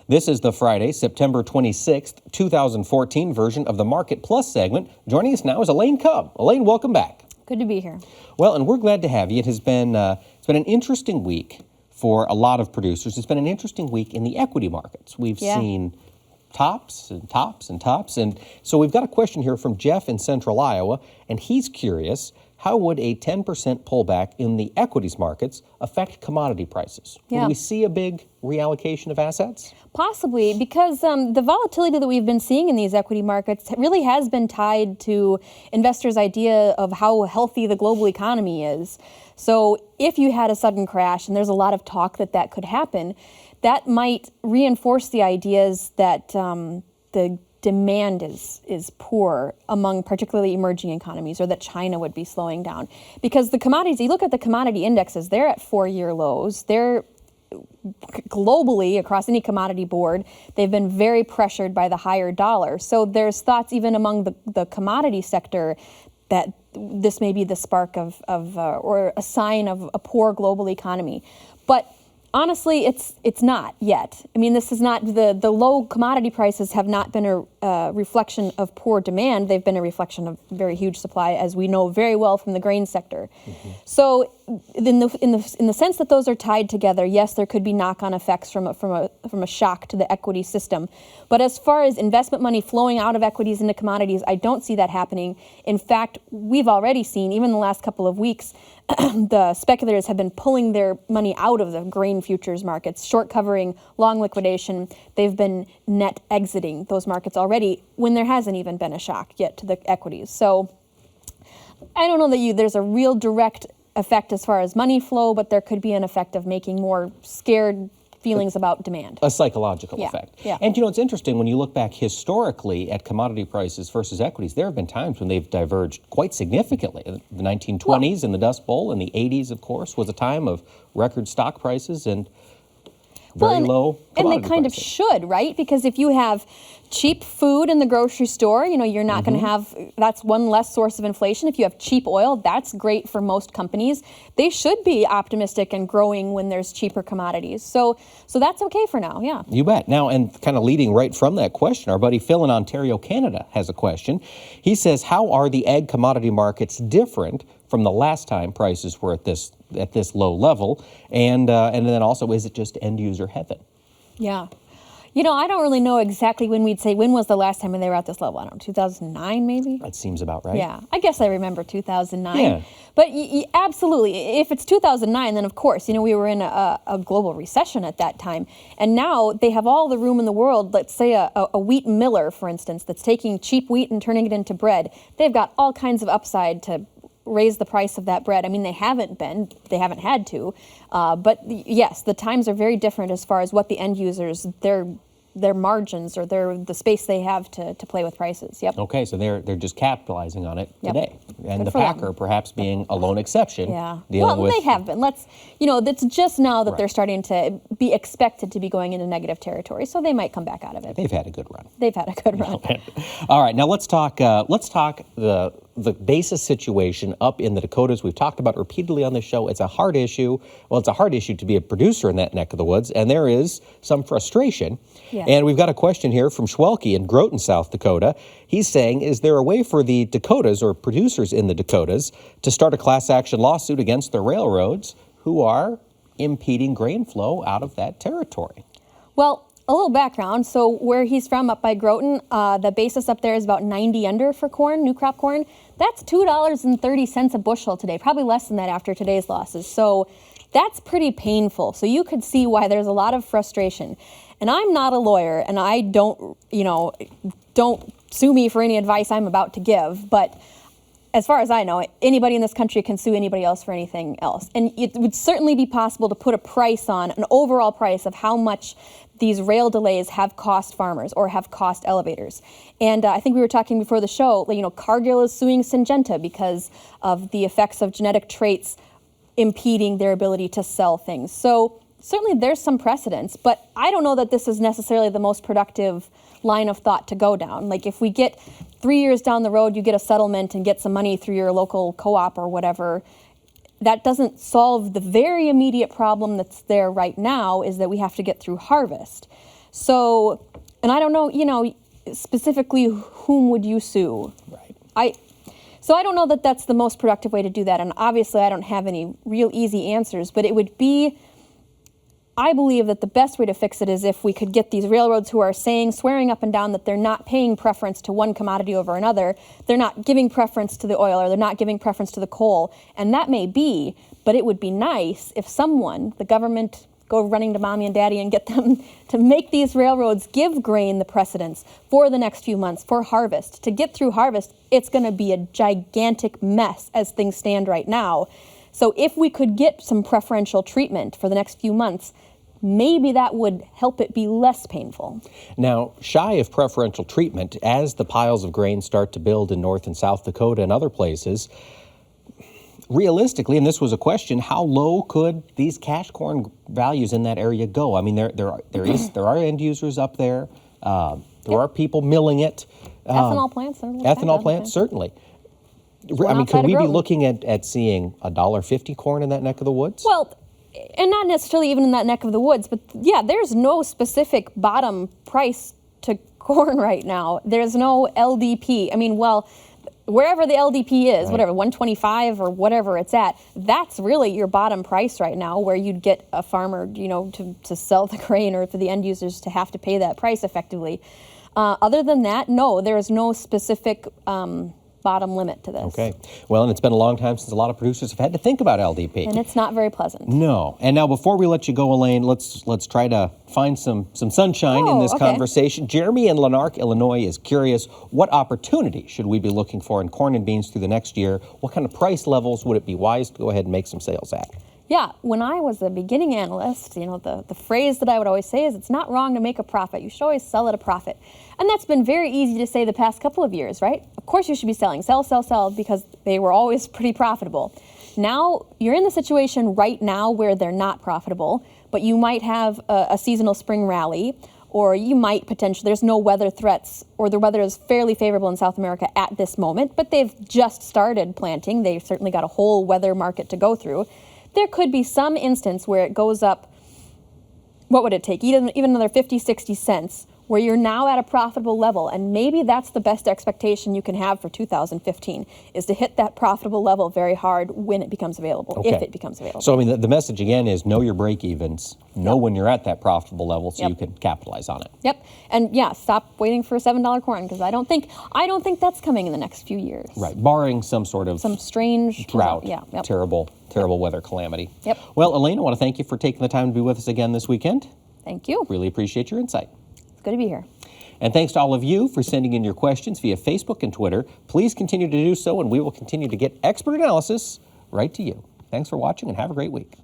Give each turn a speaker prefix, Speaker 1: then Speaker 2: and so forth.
Speaker 1: This is the Friday, September 26th, 2014 version of the Market Plus segment. Joining us now is Elaine Kub. Elaine, welcome back.
Speaker 2: Good to be here.
Speaker 1: Well, and we're glad to have you. It has been it's been an interesting week for a lot of producers. It's been an interesting week in the equity markets. We've seen tops and tops and tops. And so we've got a question here from Jeff in Central Iowa, and he's curious, how would a 10% pullback in the equities markets affect commodity prices? Would we see a big reallocation of assets?
Speaker 2: Possibly, because the volatility that we've been seeing in these equity markets really has been tied to investors' idea of how healthy the global economy is. So if you had a sudden crash, and there's a lot of talk that that could happen, that might reinforce the ideas that the demand is poor among particularly emerging economies, or that China would be slowing down. Because the commodities, you look at the commodity indexes, they're at 4-year lows. They're globally, across any commodity board, they've been very pressured by the higher dollar. So there's thoughts even among the commodity sector that this may be the spark of or a sign of a poor global economy. But honestly, it's not yet. I mean, this is not, the low commodity prices have not been a reflection of poor demand. They've been a reflection of very huge supply, as we know very well from the grain sector. So in the sense that those are tied together, yes, there could be knock-on effects from a shock to the equity system. But as far as investment money flowing out of equities into commodities, I don't see that happening. In fact, we've already seen, even in the last couple of weeks, the speculators have been pulling their money out of the grain futures markets, short covering, long liquidation. They've been net exiting those markets already when there hasn't even been a shock yet to the equities. So I don't know that there's a real direct effect as far as money flow, but there could be an effect of making more scared feelings about demand. A psychological
Speaker 1: effect. And it's interesting when you look back historically at commodity prices versus equities, there have been times when they've diverged quite significantly. The 1920s and the Dust Bowl, and the 80s, of course, was a time of record stock prices and very low commodity
Speaker 2: And they kind of should, right? Because if you have cheap food in the grocery store, you're not going to have, that's one less source of inflation. If you have cheap oil, that's great for most companies. They should be optimistic and growing when there's cheaper commodities. So that's okay for now, yeah.
Speaker 1: You bet. Now, and kind of leading right from that question, our buddy Phil in Ontario, Canada, has a question. He says, how are the ag commodity markets different from the last time prices were at this low level? And then also, is it just end user heaven?
Speaker 2: Yeah. I don't really know exactly when was the last time when they were at this level? I don't know, 2009 maybe?
Speaker 1: That seems about right.
Speaker 2: Yeah, I guess I remember 2009. Yeah. But absolutely, if it's 2009, then of course, we were in a global recession at that time. And now they have all the room in the world. Let's say a wheat miller, for instance, that's taking cheap wheat and turning it into bread. They've got all kinds of upside to raise the price of that bread. I mean, they haven't had to, but yes, the times are very different as far as what the end users, their margins or the space they have to play with prices. Yep.
Speaker 1: Okay, so they're just capitalizing on it today, and the packer perhaps being a lone exception.
Speaker 2: Yeah. Well, they have been. It's just now that they're starting to be expected to be going into negative territory, so they might come back out of it.
Speaker 1: They've had a good run.
Speaker 2: All
Speaker 1: right, now let's talk the basis situation up in the Dakotas. We've talked about repeatedly on this show. It's a hard issue. Well, it's a hard issue to be a producer in that neck of the woods, and there is some frustration. Yeah. And we've got a question here from Schwelke in Groton, South Dakota. He's saying, is there a way for the Dakotas or producers in the Dakotas to start a class action lawsuit against the railroads who are impeding grain flow out of that territory?
Speaker 2: Well, a little background. So where he's from, up by Groton, the basis up there is about 90 under for corn, new crop corn. That's $2.30 a bushel today, probably less than that after today's losses. So that's pretty painful. So you could see why there's a lot of frustration. And I'm not a lawyer, and I don't sue me for any advice I'm about to give. But as far as I know, anybody in this country can sue anybody else for anything else. And it would certainly be possible to put a price on, an overall price of how much these rail delays have cost farmers or have cost elevators. And I think we were talking before the show, Cargill is suing Syngenta because of the effects of genetic traits impeding their ability to sell things. So certainly there's some precedence, but I don't know that this is necessarily the most productive line of thought to go down. Like if we get 3 years down the road, you get a settlement and get some money through your local co-op or whatever, that doesn't solve the very immediate problem that's there right now, is that we have to get through harvest. So, and I don't know, specifically whom would you sue?
Speaker 1: Right.
Speaker 2: So I don't know that that's the most productive way to do that. And obviously I don't have any real easy answers, but it would be, I believe that the best way to fix it is if we could get these railroads who are swearing up and down that they're not paying preference to one commodity over another. They're not giving preference to the oil, or they're not giving preference to the coal. And that may be, but it would be nice if someone, the government, go running to mommy and daddy and get them to make these railroads give grain the precedence for the next few months for harvest. To get through harvest, it's going to be a gigantic mess as things stand right now. So if we could get some preferential treatment for the next few months, maybe that would help it be less painful.
Speaker 1: Now, shy of preferential treatment, as the piles of grain start to build in North and South Dakota and other places, realistically, and this was a question, how low could these cash corn values in that area go? I mean, there are end users up there. There are people milling it.
Speaker 2: Ethanol plants.
Speaker 1: Ethanol plants, certainly. I mean, could we be looking at seeing $1.50 corn in that neck of the woods?
Speaker 2: Well, and not necessarily even in that neck of the woods, but yeah, there's no specific bottom price to corn right now. There's no LDP. I mean, well, wherever the LDP is, whatever, 125 or whatever it's at, that's really your bottom price right now, where you'd get a farmer, to sell the grain, or for the end users to have to pay that price effectively. Other than that, no, there is no specific bottom limit to this.
Speaker 1: Okay. Well, and it's been a long time since a lot of producers have had to think about LDP.
Speaker 2: And it's not very pleasant.
Speaker 1: No. And now, before we let you go, Elaine, let's try to find some sunshine in this conversation. Jeremy in Lanark, Illinois is curious, what opportunity should we be looking for in corn and beans through the next year? What kind of price levels would it be wise to go ahead and make some sales at?
Speaker 2: Yeah, when I was a beginning analyst, the phrase that I would always say is, it's not wrong to make a profit. You should always sell at a profit. And that's been very easy to say the past couple of years, right? Of course you should be selling. Sell, because they were always pretty profitable. Now, you're in the situation right now where they're not profitable, but you might have a seasonal spring rally, or you might potentially, there's no weather threats, or the weather is fairly favorable in South America at this moment, but they've just started planting. They've certainly got a whole weather market to go through. There could be some instance where it goes up, what would it take? Even another 50, 60 cents, where you're now at a profitable level. And maybe that's the best expectation you can have for 2015, is to hit that profitable level very hard when it becomes available, if it becomes available.
Speaker 1: So, I mean, the message again is know your break-evens, know when you're at that profitable level so you can capitalize on it.
Speaker 2: Yep. And yeah, stop waiting for $7 corn, because I don't think that's coming in the next few years.
Speaker 1: Right, barring some sort of
Speaker 2: strange
Speaker 1: drought, terrible weather calamity.
Speaker 2: Yep.
Speaker 1: Well, Elaine, I want to thank you for taking the time to be with us again this weekend.
Speaker 2: Thank you.
Speaker 1: Really appreciate your insight.
Speaker 2: It's good to be here.
Speaker 1: And thanks to all of you for sending in your questions via Facebook and Twitter. Please continue to do so, and we will continue to get expert analysis right to you. Thanks for watching, and have a great week.